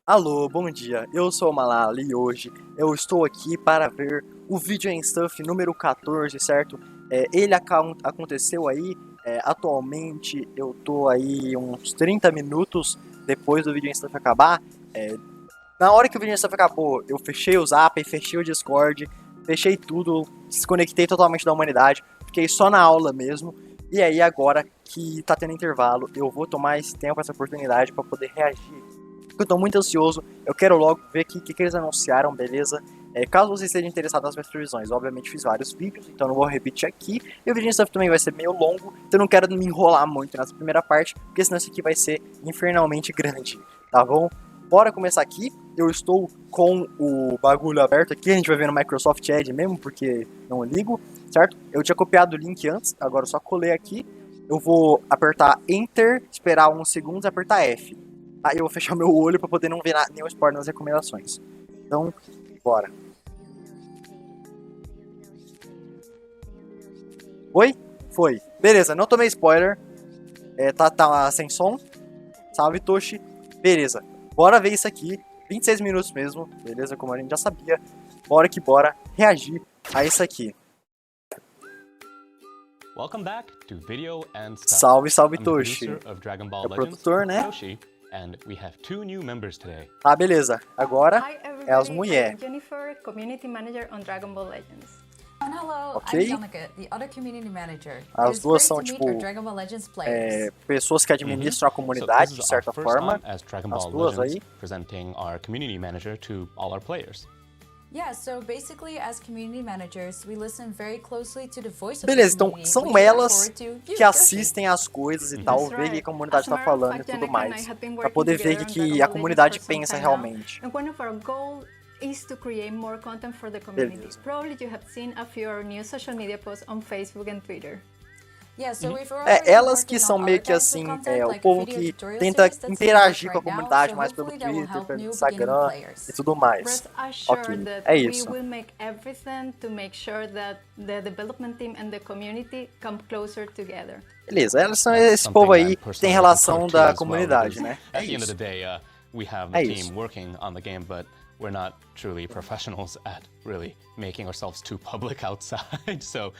Alô, bom dia, eu sou o Malala e hoje eu estou aqui para ver o vídeo em Stuff número 14, certo? Ele aconteceu aí, atualmente eu tô aí uns 30 minutos depois do vídeo em Stuff acabar. Na hora que o vídeo em Stuff acabou, eu fechei o Zap, fechei o Discord, fechei tudo, desconectei totalmente da humanidade, fiquei só na aula mesmo. E aí agora que tá tendo intervalo, eu vou tomar esse tempo, essa oportunidade para poder reagir. Eu tô muito ansioso, eu quero logo ver o que eles anunciaram, beleza? Caso vocês estejam interessados nas minhas previsões, obviamente fiz vários vídeos, então não vou repetir aqui. E o vídeo em Stuff também vai ser meio longo, então eu não quero me enrolar muito nessa primeira parte, porque senão isso aqui vai ser infernalmente grande, tá bom? Bora começar aqui, eu estou com o bagulho aberto aqui, a gente vai ver no Microsoft Edge mesmo, porque não ligo, certo? Eu tinha copiado o link antes, agora eu só colei aqui. Eu vou apertar Enter, esperar uns segundos e apertar F. Aí eu vou fechar meu olho pra poder não ver nenhum spoiler nas recomendações. Então, bora. Oi? Foi. Beleza, não tomei spoiler. Tá sem som. Salve, Toshi. Beleza. Bora ver isso aqui. 26 minutos mesmo. Beleza, como a gente já sabia. Bora que bora reagir a isso aqui. Welcome back to Video and Stuff. Salve, salve, I'm the Toshi. producer of Dragon Ball É o Legends, produtor, né? Toshi, and we have two new members today. Ah, beleza. Agora Hi everybody, é as mulheres. I'm Jennifer, Community Manager on Dragon Ball Legends. And hello, Ok. I'm Yannicka, the other community manager. As It is duas great são, to meet tipo, our Dragon Ball Legends players. pessoas que administram a comunidade, So de this is certa our first forma. time as Dragon As Ball duas Legends, aí. presenting our community manager to all our players. Yeah, so basically as community managers, we listen very closely to the voice of Beleza, the então community, são which we look elas forward to. You, que Yoshi. assistem as coisas e tal, That's ver o que a right. comunidade As a tá matter of falando e fact, tudo Yannicka and I mais. have been Pra working poder ver together o on que Dragon a Ball comunidade Legends for some pensa time now. realmente. And one of our goals is to create more content for the community. Beleza. Probably you have seen a few of our new social media posts on Facebook and Twitter. Yeah, so we've already been Elas que working são on meio other que types of assim, content, o like a povo video que tutorial tenta series that's interagir in com a work right now, comunidade so mais pelo hopefully that will Twitter, help pelo new beginning Instagram players. e tudo mais. Rest assured Ok, that é we isso. will make everything to make sure that the development team and the community come closer together. Beleza, elas são That's esse something povo I'm aí que tem personally relação looking forward to da as well, comunidade, because né? É At the end of isso. the day, we have É the isso. team working on the game, but we're not truly professionals at really making ourselves too public outside. So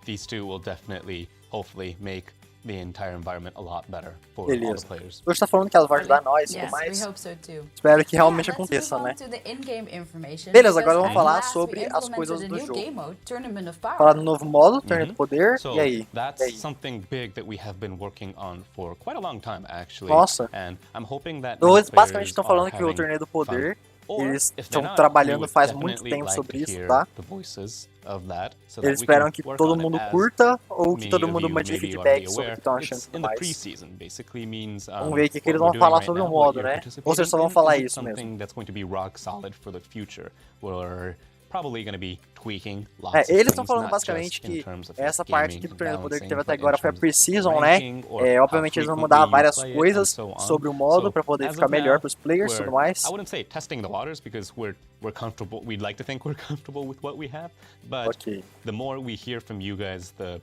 these two will definitely, hopefully, make the entire environment a lot better for all the Beleza. players. Hoje tá falando que elas vão ajudar nós e Yes, tudo mais. we hope so too. Espero que Yeah, realmente let's aconteça, move on né? to the in-game information, Beleza, because agora vamos at falar last we sobre as implemented coisas a do new jogo. game mode, Tournament of Power. Falar do novo modo, Torneio do Poder, So e aí? that's E aí? something big that we have been working on for quite a long time, actually. Nossa. And I'm hoping that Dois many basicamente players estão are falando que o having Torneio do Poder, fun. Or, eles if they're estão not, we trabalhando would faz muito definitely tempo like sobre to isso, hear tá? the voices of that, so that Eles we esperam can que work todo on it. mundo As curta ou que many todo of mundo you mande may be feedback already sobre o aware, que estão it's achando e tudo in the mais. preseason, basically means Vamos ver o que what eles we're vão doing falar right sobre o now, what modo, you're né? Ou seja, só vão participating falar in, is isso mesmo. something that's going to be rock solid for the future. We're probably going to be tweaking lots of Eles things, estão falando not basicamente just in que terms of essa gaming parte aqui do and Torneio do Poder que balancing, teve até but in agora foi a terms of Pre-Season, né? ranking or Obviamente how eles vão frequently mudar you várias play it coisas and so on. sobre o modo So, para poder as ficar of melhor now, para os players e tudo we're, mais. I wouldn't say testing the waters because we're comfortable. We'd like to think we're comfortable with what we have, but Ok. the more we hear from you guys, the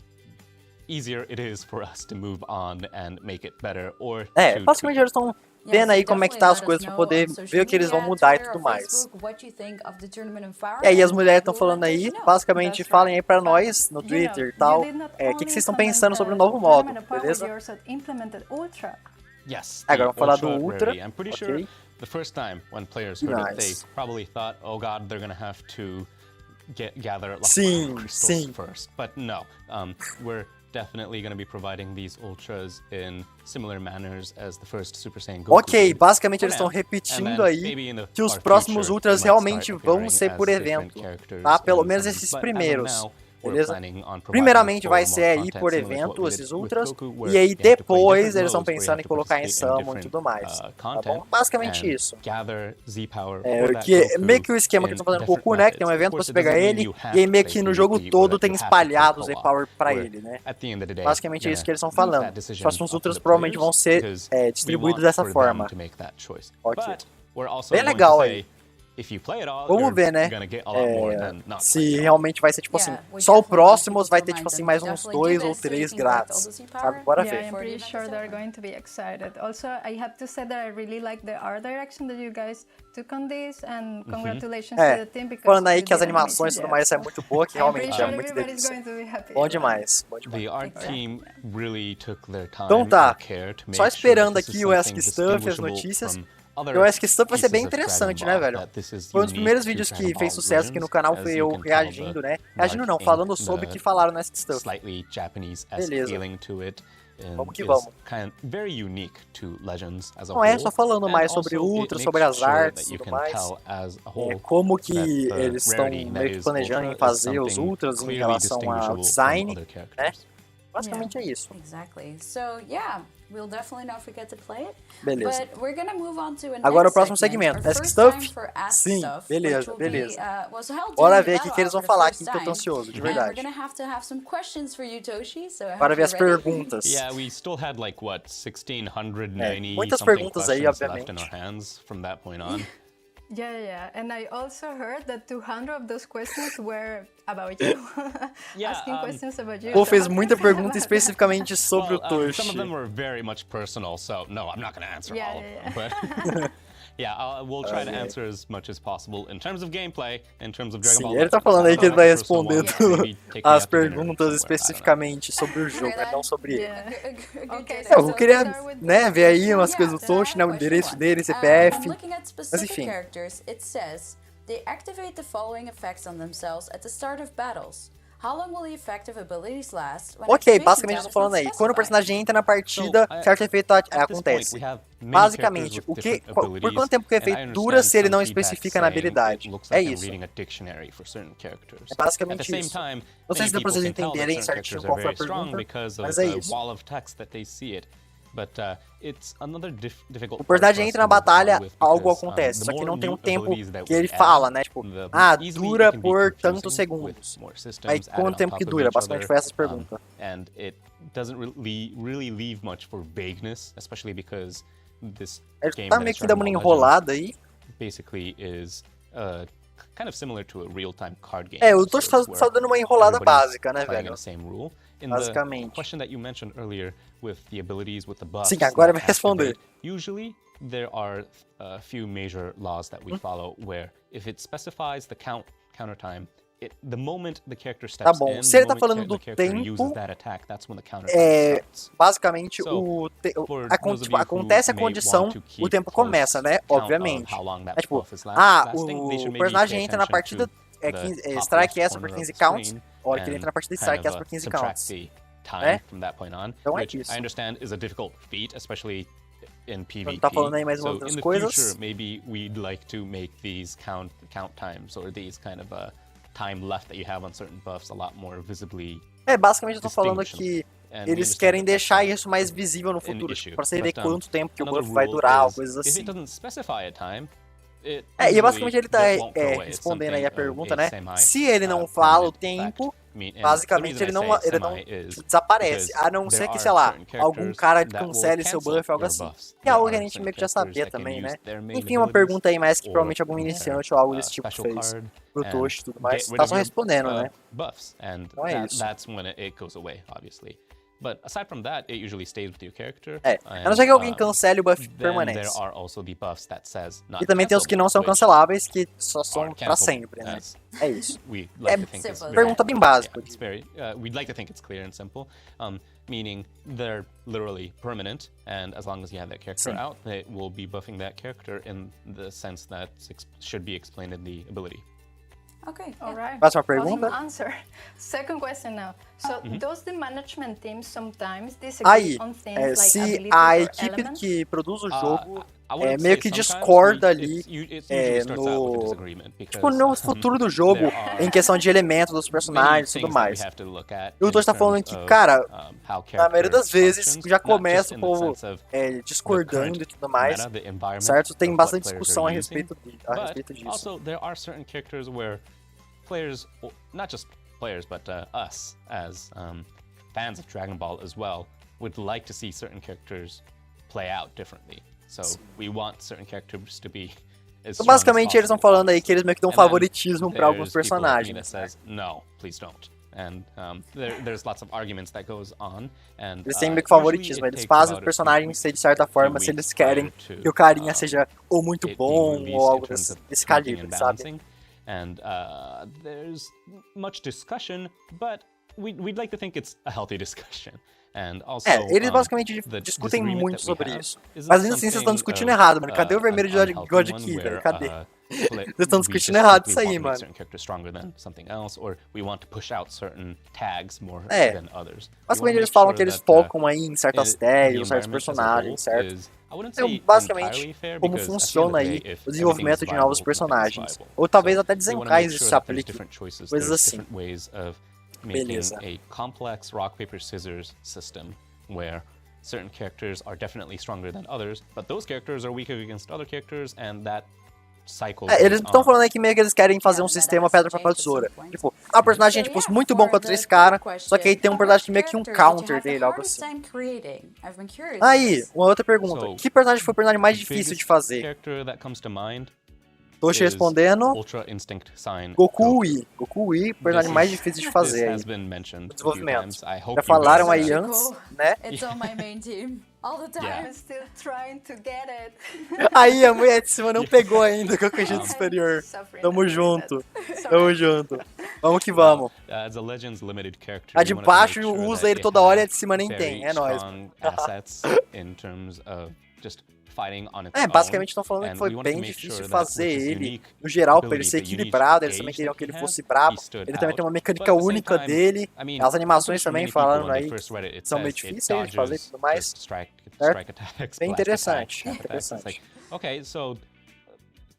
easier it is for us to move on and make it better or to Basicamente tweak. eles estão Yeah, vendo so aí como é que tá as definitely coisas let para us know poder on social ver o que eles vão media, mudar e Twitter tudo or mais. Facebook, what you think of the Tournament of Power, E aí as and mulheres estão we'll falando let aí, you know. basicamente That's falem right. aí pra But, nós no you Twitter know, e tal, you did not o que only vocês estão implement pensando sobre o the novo modo, Tournament of Power, beleza? you also implemented Ultra. Yes, Agora the vamos falar do Ultra Ultra, rarity. I'm pretty ok. sure the first time when players heard it, they Nice. probably thought, oh god, they're gonna have to gather lots Sim, of crystals sim. first. But no, we're definitely gonna be providing these Ultras in similar manners as the first Super Saiyan Goku Ok, did basicamente for eles estão now. And repetindo then aí maybe in the que os far próximos future, Ultras they might realmente start vão appearing ser as por different evento, characters tá? Pelo in menos summons. esses But as of primeiros, now, we're beleza? planning on providing Primeiramente for vai more ser aí content por similar to evento what we esses did with Ultras, Goku, where e aí you have to play depois different eles estão modes, where you pensando have em to colocar em participate in Summon e different, tudo mais, tá content bom? Basicamente and isso. gather Z-Power for that Que Goku meio que o esquema que in eles estão fazendo com o different Goku, né? Que tem um methods. Of evento pra course, você it pegar doesn't mean ele, you have e aí to meio play que no jogo PvP or todo that tem you have to play espalhado o co-op. Z-Power pra We're, ele, né? at the end of the day, Basicamente é isso gonna que eles estão leave falando. that Os decision próximos up to Ultras the provavelmente vão players, ser because we distribuídos want dessa for them forma. to make that choice. Ok. But we're also Bem going legal to aí. say if you play it all, Vamos you're ver, né? gonna get a lot more than not Se playing it all. realmente vai ser tipo assim, só o Próximos vai ter tipo assim mais uns 2 ou 3 grátis, sabe? Bora Yeah, ver. I'm pretty sure they're going to be excited. Also, I have to say that I really like the art direction that you guys took on this, and congratulations to the team because Falando aí you que as did an animações e amazing tudo job. mais é muito boa, que I'm pretty realmente sure é muito everybody's delícia. going to be happy. Bom demais, bom demais. The art team really took their time Então tá, and care to make só sure esperando that this aqui is o Ask something Stuff e as distinguishable notícias. from other Eu acho que Stuff vai ser pieces bem of Dragon interessante, Ball, né, velho? that this is Foi um dos unique primeiros to vídeos Dragon que fez Ball sucesso aqui no Legends, canal, as foi you eu can tell reagindo, the né? Reagindo não, dark falando ink, sobre o the que falaram no Ask Stuff. slightly Japanese-esque Beleza. feeling to it. Vamos que Is vamos. kind of very unique to Legends as a Não whole. é só falando And mais sobre also, it Ultra, makes sobre as sure artes that e you tudo can mais. tell as a whole Como that que the eles estão rarity that meio que is planejando em Ultra is fazer os something Ultras em clearly relação ao distinguishable from design, other né? characters. Basicamente é isso. Exactly. So yeah, we'll definitely not forget to play it. Beleza. But we're gonna move on to a Agora next o próximo segment, segmento, our Ask first Stuff? time for Ask Sim, Stuff, beleza, which will beleza. Be, was held Bora during ver the aqui battle que eles vão for the falar first aqui, que eu tô time. ansioso, de And we're verdade. gonna have some questions for you, Toshi. So I hope Bora ver you're as ready. perguntas. Yeah, we still had like what 1,690 muitas something perguntas aí, questions left in obviamente. our hands from that point on. Yeah, and I also heard that 200 of those questions were about you. Yeah, Asking questions about you. Pô, So fez what muita can you say pergunta about especificamente sobre o Some of Toshi. them were very much personal, so no, I'm not going to answer Yeah, all yeah, of them. But yeah, we'll try to answer as much as possible in terms of gameplay, in terms of Dragon Sim, Ball. ele tá Legends. falando I aí don't que ele know vai the personal responder ones, maybe take me as out to dinner perguntas somewhere, I don't know. especificamente sobre o jogo, that? não sobre ele. Yeah. Okay, Eu so queria, let's start with né, ver aí umas Yeah, coisas do so I Toshi, have né, o a endereço question dele, one. CPF. I'm looking at specific enfim. characters. It says they activate the following effects on themselves at the start of battles. How long will the effective abilities last? When Ok, activation basicamente eu time tô is falando not aí. Quando o specified? personagem entra na partida, So, certo efeito At this point, acontece. we have many Basicamente, characters o with que, different por abilities, quanto tempo que o and I efeito dura se ele understand não some feedback especifica na saying habilidade? it looks É like I'm isso. reading a dictionary for certain characters. É basicamente At the same isso. time, Não sei many se dá pra people vocês can tell that entenderem certain certinho characters are qual foi a very strong pergunta, because of mas é the isso. wall of text that they see it. But it's another difficult O personagem entra na batalha, algo acontece, the só que more não tem um new tempo abilities that que ele we add, fala, né? Tipo, the easily dura it can be por confusing tantos with segundos. more systems Aí added quanto on tempo top que of dura? each Basicamente other, foi essa pergunta. and it doesn't really leave much for vagueness, especially because this Ele game tá that meio is que Dragon dando uma Ball Legends enrolada aí. basically is kind of similar to a real-time card game. É, o of Toshi sorts, tá where só dando uma enrolada everybody's básica, né, playing velho? the same rule. In Basicamente. the question that you mentioned earlier with the abilities, with the buffs Sim, agora that vai responder. activate, usually there are a few major laws that we follow where if it specifies the counter time, the moment the character steps bom. in, Se ele the tá moment falando do the character tempo, uses that attack, that's when the counter time starts. Basicamente, So, for those of tipo, you acontece a who may condição, want to keep o tempo close começa, né? count of Obviamente. how long that É tipo, buff is lasting, o they should maybe personagem pay entra na attention partida, to the top strike left essa por corner of 15 the counts, screen a hora que ele and entra na partida, kind strike of, essa por 15 subtract counts. the time né? from that point on, Então é which isso. I understand is a difficult feat, especially in PvP. Tá falando aí mais So umas outras in the coisas. future, maybe we'd like to make these count times or these kind of time left that you have on certain buffs a lot more visibly. Basicamente eu tô falando que And eles we querem understand that deixar that's isso mais visível no an futuro, issue. pra você ver But, quanto tempo que o another buff vai rule durar, ou is, coisas if assim. it doesn't specify a time, it E usually basicamente ele tá won't go away. It's respondendo aí a something of pergunta, a né? semi, Se ele não fala o permanent tempo, fact. And basicamente the ele reason não I say semi is tipo, desaparece. because A não there ser que, are sei lá, certain algum characters cara that will cancele seu cancel buff, algo your assim. buffs. Que é algo que There a are gente certain meio que já characters sabia that can também, use né? their main Enfim, uma abilities pergunta aí mais que or provavelmente algum their, iniciante ou algo desse tipo special fez card pro and Toshi e tudo mais. get rid Tá of só your, respondendo, né? buffs, and Então é isso. that's when it goes away, obviously. But aside from that, it usually stays with your character. A não ser que alguém cancele o buff Then permanente. there are also the buffs that says not E também tem os que não são cancelable, which canceláveis, que só são aren't pra cancelable, sempre, né? as É isso. we like to think is simple. very- Pergunta bem básica. Yeah, it's very. We'd like to think it's clear and simple, meaning they're literally permanent, and as long as you have that character Sim. out, it will be buffing that character in the sense that should be explained in the ability. Okay. All right. Próxima Awesome pergunta. answer. Second question now. So, does the management team sometimes Aí, disagree on things like se abilities a or equipe elements? que produz o jogo I wouldn't meio say que sometimes, discorda but ali it usually starts out with a no... disagreement because, Tipo, no futuro do jogo, there are em questão de elementos dos many personagens e tudo things that we mais. have to look at E o in Toshi tá falando terms que, of, cara, how na maioria das characters vezes functions, já not começa just o in the povo sense of discordando current e tudo mais, meta, the environment certo? Tem of bastante what players discussão a are using, respeito disso. Also, there are certain characters where players, not just players, but us as fans of Dragon Ball as well, would like to see certain characters play out differently. So we want certain characters to be as Então, strong as basicamente, eles estão possible, falando aí que eles meio que dão obviously. And then favoritismo pra alguns there's people like me personagens. that says, no, please don't. And there's lots of arguments that goes on. And Eles têm meio que usually favoritismo, it eles takes fazem o about a personagem ser de certa few forma se eles weeks querem prior to, que o carinha seja ou muito it being bom released ou in algo terms of desse tweaking calibre, and sabe? balancing. And there's much discussion, but we'd like to think it's a healthy discussion. And also, Eles basicamente the discutem disagreement muito that we sobre have isso. isn't Mas ainda assim vocês estão something discutindo of, errado, mano. Cadê o an vermelho de unhealthy God one aqui, velho? where, Cadê? Vocês estão discutindo errado isso aí, mano. certain character stronger than something else, or we want to push out certain tags more É. than others. Basicamente eles falam que eles focam aí em certas tags, ou certos personagens, certo? Então, basicamente, como funciona aí o desenvolvimento de novos personagens. Ou talvez até desencais isso se aplique, coisas assim. Beleza. A complex rock, paper, scissors system where certain characters are definitely stronger than others, but those characters are weaker against other characters, and that cycle Eles goes estão on. falando aí que meio que eles querem fazer um sistema pedra, papel, tesoura. Tipo, o personagem é tipo, muito bom contra esse cara, só que aí tem um personagem que meio que um counter dele, algo assim. Aí, uma outra pergunta. So, Que personagem foi o personagem mais The difícil de biggest fazer? character that comes to mind Toshi is respondendo, Ultra Instinct Sign Goku Wii. Goku Wii, personagem This mais is- difícil de This fazer aí. has been mentioned a few Desenvolvimento. times. I hope Já you falaram guys, aí antes, né? It's on my main team all the time. Yeah. I'm still trying to get it. Aí a mulher de cima não pegou ainda com o conjunto superior. Suffering Tamo under junto. that. Tamo Sorry. junto. Vamos que vamos. As a Legends limited character, A de we wanted to baixo make sure usa that ele it toda hora e a had de cima nem very tem. É nóis. strong assets in terms of just fighting on its own. Basicamente estão falando que And foi we wanted to bem make difícil sure de that with fazer this ele. unique No geral, pra ele ability, ser the unique equilibrado, eles gauge também that queriam he que ele had, fosse he brabo. stood Ele também out. tem uma But mecânica at the same única time, dele. I mean, As animações I'm pretty sure também many people falando on the aí first Reddit, it são meio says it difíceis de fazer e dodges tudo mais. just strike Certo? attacks, Bem blast interessante, attacks, tap attacks. It's like, okay, so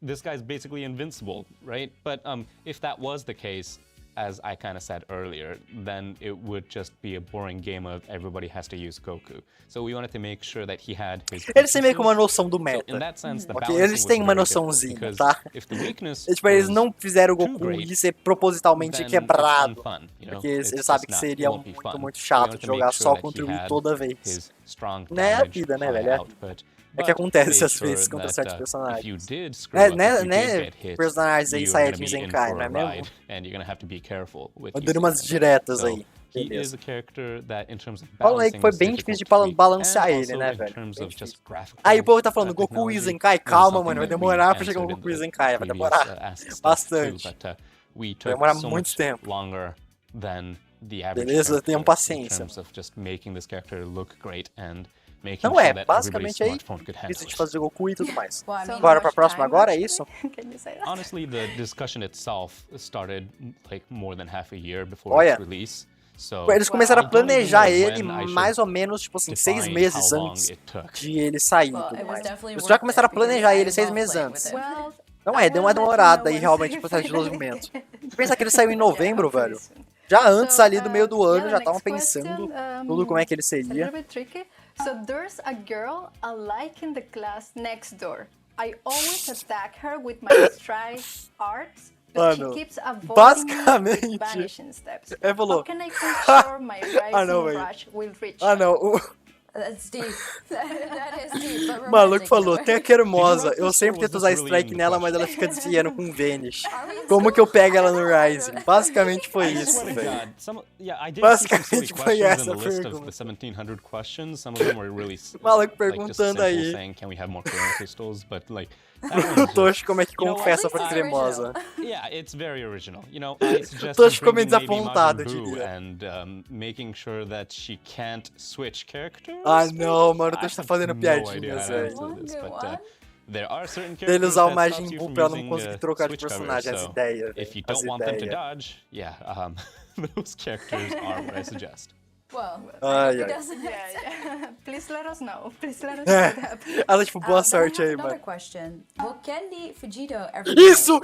this guy's basically invincible, right? But if that was the case, as I kind of said earlier, then it would just be a boring game of everybody has to use Goku. So we wanted to make sure that he had his Eles têm meio que uma weaknesses. noção do So in meta. that sense, the Ok, balancing eles was têm uma very difficult, noçãozinha, because tá? if the weakness Tipo, eles was não fizeram o too Goku great, ir ser propositalmente then quebrado. it's unfun, you know? Porque eles It's sabem just que not- seria it won't be fun. muito We chato wanted de to make jogar sure só that he contra o Wii had toda vez. his strong Né, a damage vida, né, high velho? output, É que but acontece made às vezes sure contra that, certos if personagens. you did screw up, if you did get hit, personagens aí you're saiyajins gonna be in Zenkai, for não a é mesmo? ride, and you're gonna have to be careful with Dando using umas them. diretas So, aí. he Beleza. is a character that, in terms of Falam aí que balancing, foi was bem difficult difícil de to tweak, balancear and ele, also né, in velho? terms Bem of just difícil. graphical Aí o povo tá falando, Goku technology, Zenkai, was calma, something mano, vai that we demorar pra chegar o answered in Goku the Zenkai, vai previous, demorar Ask Stuff bastante. too, but, we Vai took demorar so muito much tempo. longer than the average Beleza? character Tenham in paciência. terms of just making this character look great and making Não sure é, that everybody's basicamente aí, smartphone could handle difícil de it. fazer Goku e tudo mais. Well, I mean, Bora how pra much próxima time agora, é actually? isso? Can you say that? Honestly, the discussion itself started like more than half a year before Olha. its release. So Eles começaram a I don't even planejar know ele when I should mais ou menos, tipo assim, 6 define meses how long antes it took. de ele sair e Well, tudo it was mais. definitely Eles worth já começaram a it because planejar I ele 6 love meses playing antes. with it. Well, Não I é, deu uma will let you demorada know aí once realmente I o processo de finally desenvolvimento. get it. Pensa que ele saiu em novembro, Yeah, velho. hopefully soon. Já antes So, ali do meio do ano, yeah, já the estavam next pensando question, tudo como é que ele It's a seria. little bit tricky. So there's a girl I like in the class next door. I always attack her with my strike arts, but Mano, she keeps avoiding me basicamente, with vanishing steps. ele falou, How can I ensure my rising não, velho. rush will reach Ah her? não, That's deep. That is deep, but o maluco romantic in a falou, way. tem a Cremosa, eu Did you sempre write tento this usar or was this strike really in nela, the mas ela question? fica desviando com Vanish. Are we in Como school? que eu pego I ela don't no know. Rising? Basicamente foi I isso, swear to velho. God, I did see some silly Basicamente foi questions in essa the a list of pergunta. the 1700 questions. Some of them were really Maluco like just perguntando simple, aí. saying, can we have more Korean crystals? But like, that O one was Toshi just, como é que you know what? confessa At pra least Cremosa. yeah, it's very original. You know, I suggest Toshi ficou bringing meio maybe desapontado, Majin eu Buu diria. and making sure that she can't switch characters. Ah não, mano, o I Toshi tá have fazendo no idea piadinhas, how to velho. answer this, One, but, one. there are certain Ele characters usar o that stop Majin you Buu from pra não using, conseguir trocar de switch covers, personagem, as so ideias, if you velho, as don't want them to ideias. dodge, yeah, those characters are what I suggest. Well, Ai, it ai. doesn't. Yeah, yeah. Please let us know. Please let us know what happened. Ela, tipo, boa Then I sorte have aí, another mano. question. Will candy Vegito ever Isso!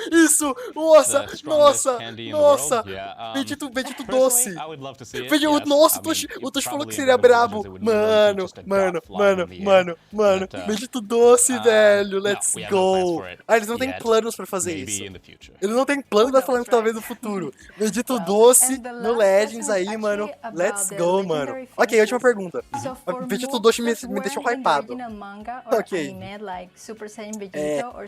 Nossa! The strongest Nossa! candy in the Nossa! world? Yeah, Bendito personally, doce! I would love to see it, Veja, yes. nossa, I o Toshi, mean, o Toshi falou probably que seria in Rebel brabo. Legends it would literally be Mano, just a mano, dot flying in the air. mano. But, Bendito doce, velho. no, Let's we have no plans go. for it Ah, eles não têm yet. planos pra fazer Maybe isso. in the future. Eles não têm planos, mas falando que talvez no futuro. Bendito doce And the no last Legends question is aí, mano. actually about Let's the go, mano. legendary Ok, última finishes. pergunta. So for Vegito most doce me that deixou weren't in the hypado. original manga or Ok. anime, like Super Saiyan Vegito or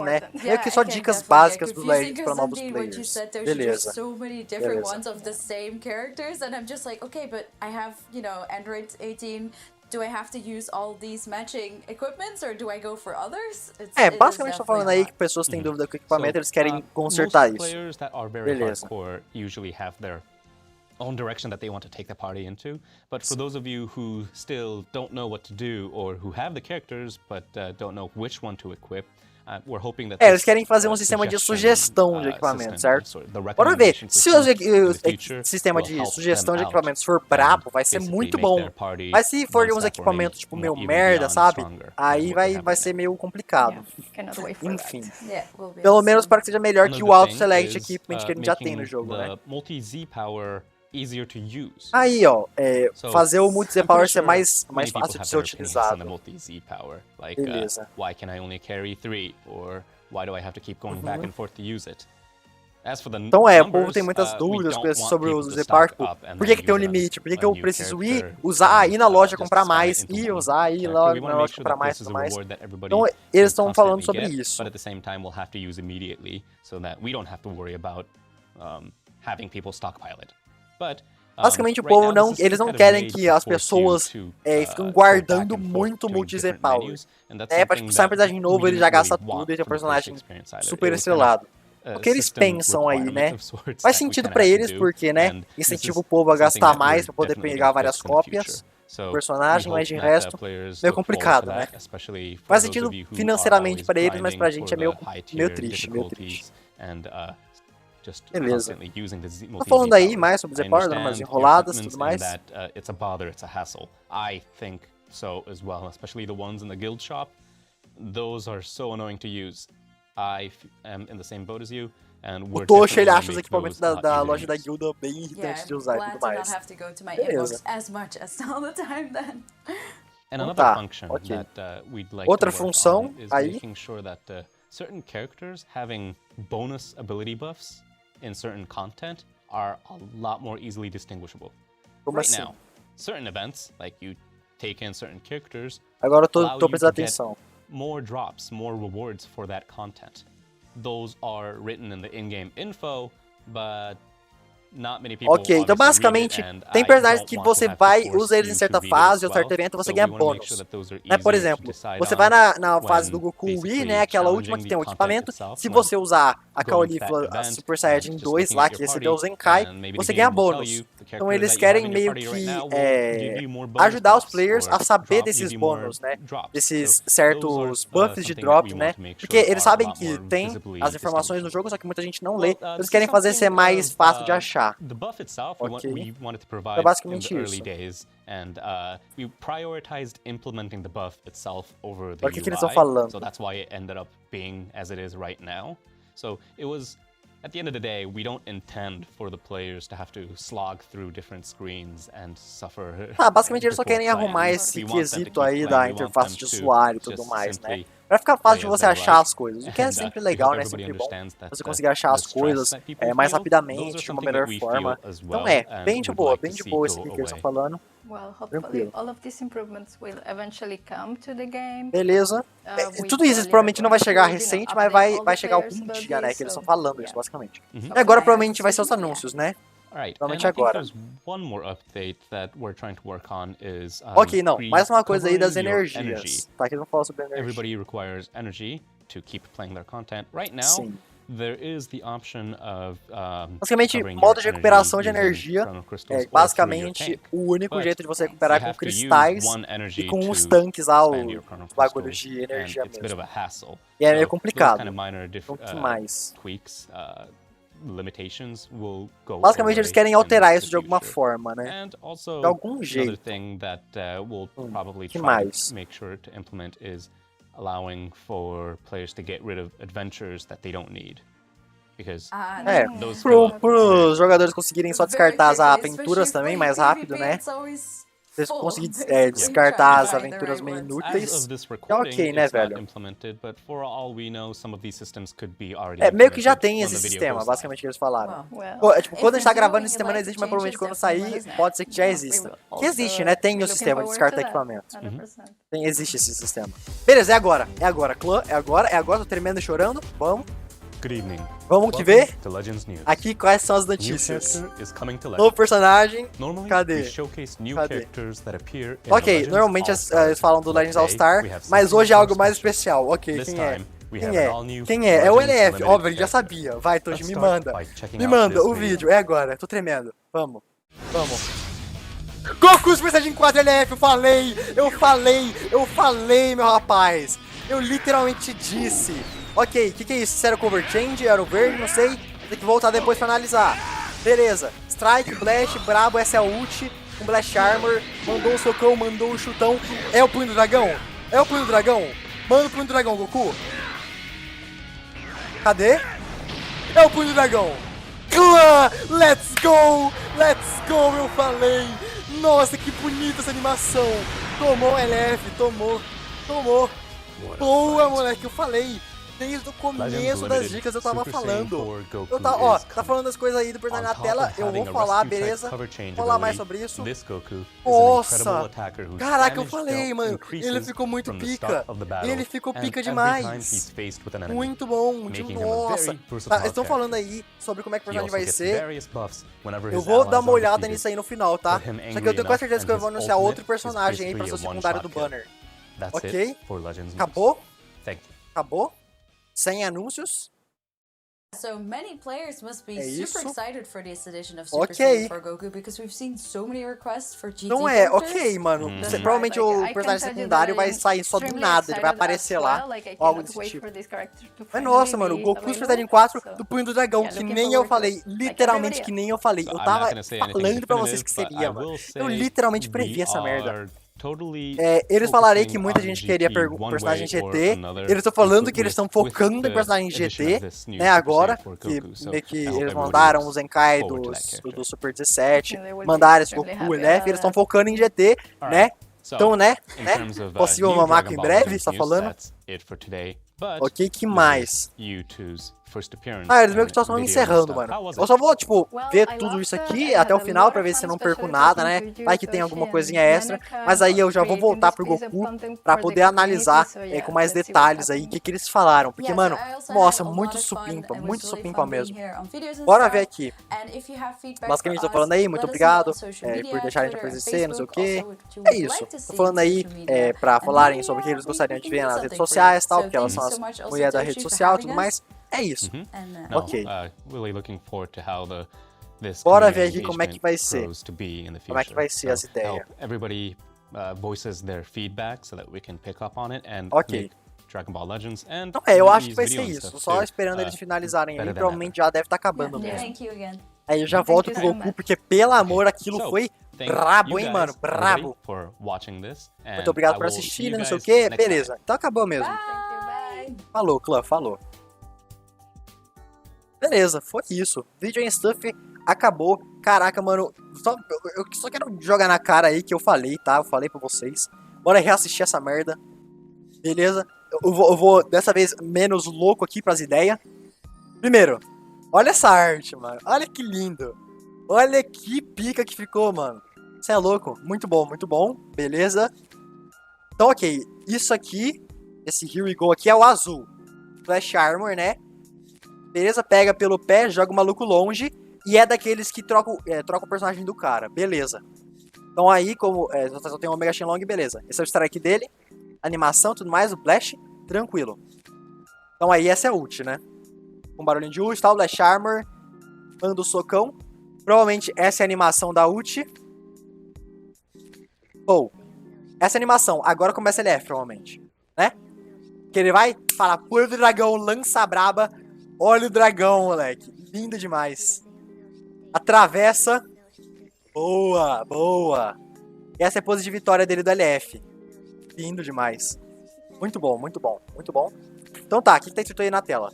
né? important. Meio que só dicas básicas do LED para novos players. Beleza. So many different Beleza. ones of the same characters, and I'm just like, okay, but I have, you know, Android 18. Do I have to use all these matching equipments, or do I go for others? Basicamente tô falando aí que pessoas têm dúvida com o equipamento, eles querem consertar most isso. players that are very Beleza. hardcore usually have their own direction that they want to take the party into. But for those of you who still don't know what to do, or who have the characters but don't know which one to equip, we're hoping that Eles querem fazer um sistema de sugestão de equipamento, certo? Bora ver, se o sistema de sugestão de equipamentos for brabo, vai ser muito bom. Mas se for uns equipamentos, tipo, meio merda, sabe? Aí vai ser meio complicado. Enfim. Pelo menos para que seja melhor que o Auto Select Equipment que a gente já tem no jogo, né? Aí, ó, fazer o Multi-Z Power ser mais fácil de ser utilizado. Beleza. Why can I only carry 3? Or why do I have to keep going back and forth to use it? Então o povo tem muitas dúvidas sobre o Z-Power, tipo, por que tem um limite? Por que eu preciso ir na loja comprar mais, ir na loja comprar mais e tudo mais? Então eles estão falando sobre isso. But at the same time we'll have to use immediately so that we don't have to worry about having people stockpile it. But basicamente o povo eles não querem que as pessoas fiquem guardando muito Multi-Z Power. Pra tipo, sair um personagem novo, ele já gasta tudo e tem um personagem super estrelado. O que eles pensam aí, né? Faz sentido pra eles porque, né, incentiva o povo a gastar mais pra poder pegar várias cópias do personagem, mas de resto, meio complicado, né? Faz sentido financeiramente pra eles, mas pra gente é meio triste, Beleza. Tô falando aí mais sobre Z-Power, dando umas enroladas e tudo mais. It's a bother, it's a hassle. I think so as well, especially the ones in the guild shop. Those are so annoying to use. I am in the same boat as you. O Tocha, ele acha os equipamentos da loja da guilda bem irritantes de usar e tudo mais. Beleza. Outra função aí. Certain characters having bonus ability buffs in certain content are a lot more easily distinguishable. Como assim? Now, certain events, like you take in certain characters, agora eu tô prestando atenção. More drops, more rewards for that content. Those are written in the in-game info, but not many people então basicamente, tem personagens que você usa eles em certa fase ou certo evento e você ganha bônus. Né? Por exemplo, você vai na fase do Goku Wii, né, aquela última que tem o equipamento, se você usar a Caulifla Super Saiyajin 2 lá, que recebeu o Zenkai, você ganha bônus. Então eles querem meio que ajudar os players a saber desses bônus, né, desses certos buffs de drop, né, porque eles sabem que tem as informações no jogo, só que muita gente não lê, eles querem fazer ser mais fácil de achar. The buff itself, we wanted to provide in the early days, and we prioritized implementing the buff itself over the UI. Eles estão falando? So that's why it ended up being as it is right now. So it was, at the end of the day, we don't intend for the players to have to slog through different screens and suffer. Basicamente eles só querem arrumar esse quesito aí da interface de usuário e tudo mais, né? Pra ficar fácil de você achar as coisas, o que é sempre legal, né? Sempre bom você conseguir achar as coisas mais rapidamente, de uma melhor forma. Então bem de boa esse aqui que eles estão falando. Beleza. Tudo isso provavelmente não vai chegar recente, mas vai chegar algum dia, né? Que eles estão falando isso, basicamente. E agora provavelmente vai ser os anúncios, né? Provavelmente agora. Ok, não. Mais uma coisa aí das energias. Tá, que eles vão falar sobre energia. Everybody requires energy to keep playing their content. Right now, Sim. there is the option of basicamente, modo de recuperação de energia é basicamente o único jeito de você recuperar com cristais e com os tanques os bagulhos de energia mesmo. E é meio complicado. Então, o que mais? Basicamente eles querem alterar isso de alguma forma, né? De algum jeito. Que mais? Allowing for players to get rid of adventures that they don't need. Because pros jogadores conseguirem só descartar as aventuras também mais rápido, né? Vocês conseguirem descartar as aventuras meio inúteis, é ok, né, velho? Meio que já tem esse sistema, basicamente, que eles falaram. Tipo, quando a gente tá gravando, esse sistema não existe, mas provavelmente quando sair, pode ser que já exista. Que existe, né? Tem o sistema de descartar equipamentos. Existe esse sistema. Beleza, é agora, clã, é agora, tô tremendo e chorando, vamos. Good evening. Vamos que ver? Aqui quais são as notícias. Novo personagem. Cadê? Ok, normalmente eles falam do Legends All-Star, mas hoje é algo mais especial. Ok, quem é? Quem é? É o LF, óbvio, ele já sabia. Vai, Toji, me manda. Me manda o vídeo, é agora. Tô tremendo. Vamos. Goku SSJ4 LF, eu falei, meu rapaz. Eu literalmente disse. Ok, o que é isso? Se era cover change, era o verde, não sei. Tem que voltar depois pra analisar. Beleza. Strike, Blast, brabo, essa é a ult. Com Blast Armor. Mandou o socão, mandou o chutão. É o punho do dragão? É o punho do dragão? Manda o punho do dragão, Goku. Cadê? É o punho do dragão. Let's go! Let's go, eu falei. Nossa, que bonita essa animação. Tomou LF, tomou. Boa, moleque, eu falei. Desde o começo das dicas eu tava falando. Eu tava, ó, tá falando as coisas aí do personagem na tela, eu vou falar, beleza? Vou falar mais sobre isso. Nossa! Caraca, eu falei, mano. Ele ficou muito pica. Ele ficou pica demais. Muito bom, nossa. Tá, eles estão falando aí sobre como é que o personagem vai ser. Eu vou dar uma olhada nisso aí no final, tá? Só que eu tenho quase certeza que eu vou anunciar outro personagem aí pra ser o secundário do banner. Ok? Acabou? Acabou? Sem anúncios? So many players must be É super isso? excited for this edition of Super Ok. Saiyan for Goku because we've seen so many requests for GT Não é, characters. ok, mano. Provavelmente o personagem secundário vai sair só do nada, ele vai aparecer lá. Algo desse tipo. Mas nossa, mano, o Goku Super Saiyan 4 do Punho do Dragão, que nem eu falei. Literalmente que nem eu falei. Eu tava falando pra vocês que seria, mano. Eu literalmente previ essa merda. Eles falaram que muita gente queria personagem GT. Eles estão falando que eles estão focando em personagem GT, né, agora. Que meio que eles mandaram os Zenkai do Super 17, mandaram esse Goku LF, eles estão focando em GT, né? Então, né? Possível Mamaco em breve, está falando? Ok, que mais? Eles meio que só estão encerrando, mano. Eu só vou, tipo, ver tudo isso aqui até o final pra ver se eu não perco nada, né? Vai que tem alguma coisinha extra. Mas aí eu já vou voltar pro Goku pra poder analisar com mais detalhes aí o que eles falaram. Porque, mano, nossa, muito supimpa mesmo. Bora ver aqui. Basicamente, tô falando aí, muito obrigado por deixarem de aparecer, não sei o que. É isso. Tô falando aí pra falarem sobre o que eles gostariam de ver nas redes sociais e tal, porque elas são as mulheres da rede social e tudo mais. É isso. Ok. Bora ver aqui como é que vai ser. Como é que vai ser as ideias. Ok. Então eu acho que vai ser isso. Só esperando eles finalizarem ali. Provavelmente já deve estar acabando mesmo. Aí eu já volto pro Goku, porque pelo amor aquilo foi brabo, hein, mano? Brabo. Muito obrigado por assistir, não sei o que. Beleza. Então acabou mesmo. Falou, clã, falou. Beleza, foi isso. Vídeo em Stuff acabou. Caraca, mano. Eu só quero jogar na cara aí que eu falei, tá? Eu falei pra vocês. Bora reassistir essa merda. Beleza? Eu vou dessa vez menos louco aqui pras ideias. Primeiro, olha essa arte, mano. Olha que lindo. Olha que pica que ficou, mano. Você é louco? Muito bom. Beleza? Então, ok. Isso aqui, esse Here We Go aqui é o azul. Flash Armor, né? Beleza, pega pelo pé, joga o maluco longe. E é daqueles que troca o personagem do cara. Beleza. Então aí, como só tem o Omega Shenlong, beleza. Esse é o strike dele. Animação, tudo mais, o Flash, tranquilo. Então aí essa é a ult, né? Com barulhinho de ult, tá? O Flash Armor. Manda o socão. Provavelmente essa é a animação da ult. Ou, essa animação. Agora começa LF, provavelmente. Né? Que ele vai falar, Punho do Dragão, lança braba. Olha o dragão, moleque. Lindo demais. Atravessa. Boa. Essa é a pose de vitória dele do LF. Lindo demais. Muito bom. Então tá, o que tá escrito aí na tela?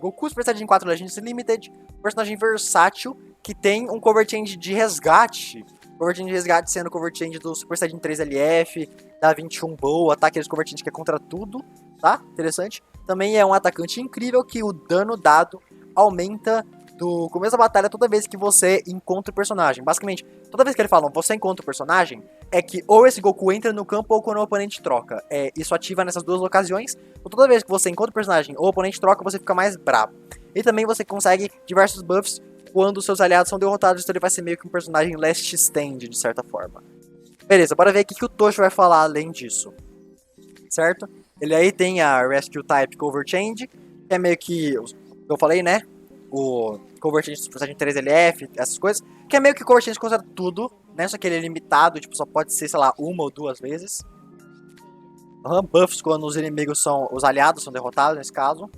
Goku Super Saiyajin 4 Legends Limited. Personagem versátil que tem um cover change de resgate. Cover change de resgate sendo cover change do Super Saiyajin 3 LF. Da 21 boa, tá? Aqueles cover change que é contra tudo. Tá? Interessante. Também é um atacante incrível que o dano dado aumenta do começo da batalha toda vez que você encontra o personagem. Basicamente, toda vez que ele fala você encontra o personagem, é que ou esse Goku entra no campo ou quando o oponente troca. Isso ativa nessas duas ocasiões. Então, toda vez que você encontra o personagem ou o oponente troca, você fica mais brabo. E também você consegue diversos buffs quando seus aliados são derrotados. Então ele vai ser meio que um personagem last stand, de certa forma. Beleza, bora ver o que o Tocho vai falar além disso. Certo? Ele aí tem a Rescue Type Cover Change, que é meio que, eu falei, né? O Cover Change do Super Saiyan 3 LF, essas coisas. Que é meio que Cover Change contra tudo, né? Só que ele é limitado, tipo, só pode ser, sei lá, uma ou duas vezes. buffs quando os inimigos são... Os aliados são derrotados, nesse caso.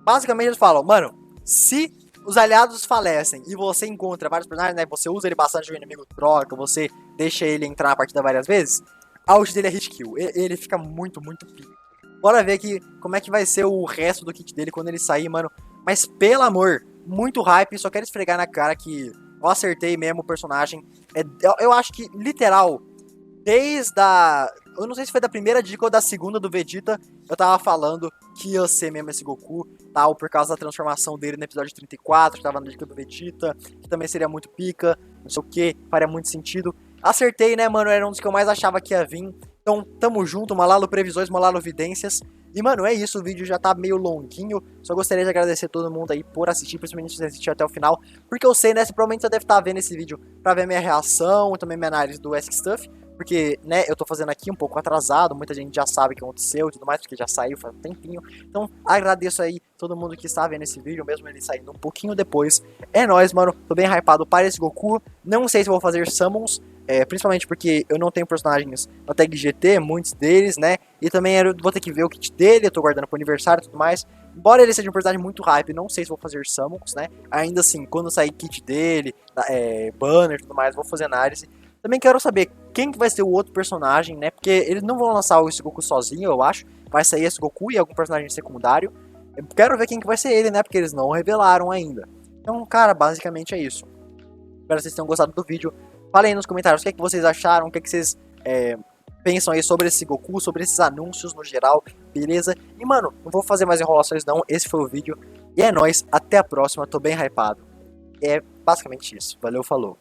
Basicamente eles falam, mano, se os aliados falecem e você encontra vários personagens, né? Você usa ele bastante, o inimigo troca, você deixa ele entrar na partida várias vezes. A ult dele é hit kill. Ele fica muito pica. Bora ver aqui como é que vai ser o resto do kit dele quando ele sair, mano. Mas pelo amor, muito hype. Só quero esfregar na cara que eu acertei mesmo o personagem. Eu acho que, literal, desde a... Eu não sei se foi da primeira dica ou da segunda do Vegeta, eu tava falando que ia ser mesmo esse Goku, tal, por causa da transformação dele no episódio 34, que tava na dica do Vegeta, que também seria muito pica, não sei o que, faria muito sentido. Acertei, né, mano, era um dos que eu mais achava que ia vir. Então, tamo junto, malalo previsões, malalo vidências. E, mano, é isso, o vídeo já tá meio longuinho. Só gostaria de agradecer todo mundo aí por assistir, principalmente se você assistiu até o final. Porque eu sei, né, provavelmente você deve estar vendo esse vídeo pra ver minha reação, também minha análise do Ask Stuff. Porque, né, eu tô fazendo aqui um pouco atrasado, muita gente já sabe o que aconteceu e tudo mais, porque já saiu faz um tempinho. Então, agradeço aí todo mundo que está vendo esse vídeo, mesmo ele saindo um pouquinho depois. É nóis, mano, tô bem hypado para esse Goku. Não sei se vou fazer summons, principalmente porque eu não tenho personagens na tag GT, muitos deles, né. E também eu vou ter que ver o kit dele, eu tô guardando pro aniversário e tudo mais. Embora ele seja um personagem muito hype, não sei se vou fazer summons, né. Ainda assim, quando sair kit dele, banner e tudo mais, vou fazer análise. Também quero saber quem que vai ser o outro personagem, né? Porque eles não vão lançar esse Goku sozinho, eu acho. Vai sair esse Goku e algum personagem secundário. Eu quero ver quem que vai ser ele, né? Porque eles não revelaram ainda. Então, cara, basicamente é isso. Espero que vocês tenham gostado do vídeo. Falem aí nos comentários o que é que vocês acharam, o que é que vocês pensam aí sobre esse Goku, sobre esses anúncios no geral, beleza? E, mano, não vou fazer mais enrolações não. Esse foi o vídeo. E é nóis, até a próxima. Tô bem hypado. É basicamente isso. Valeu, falou.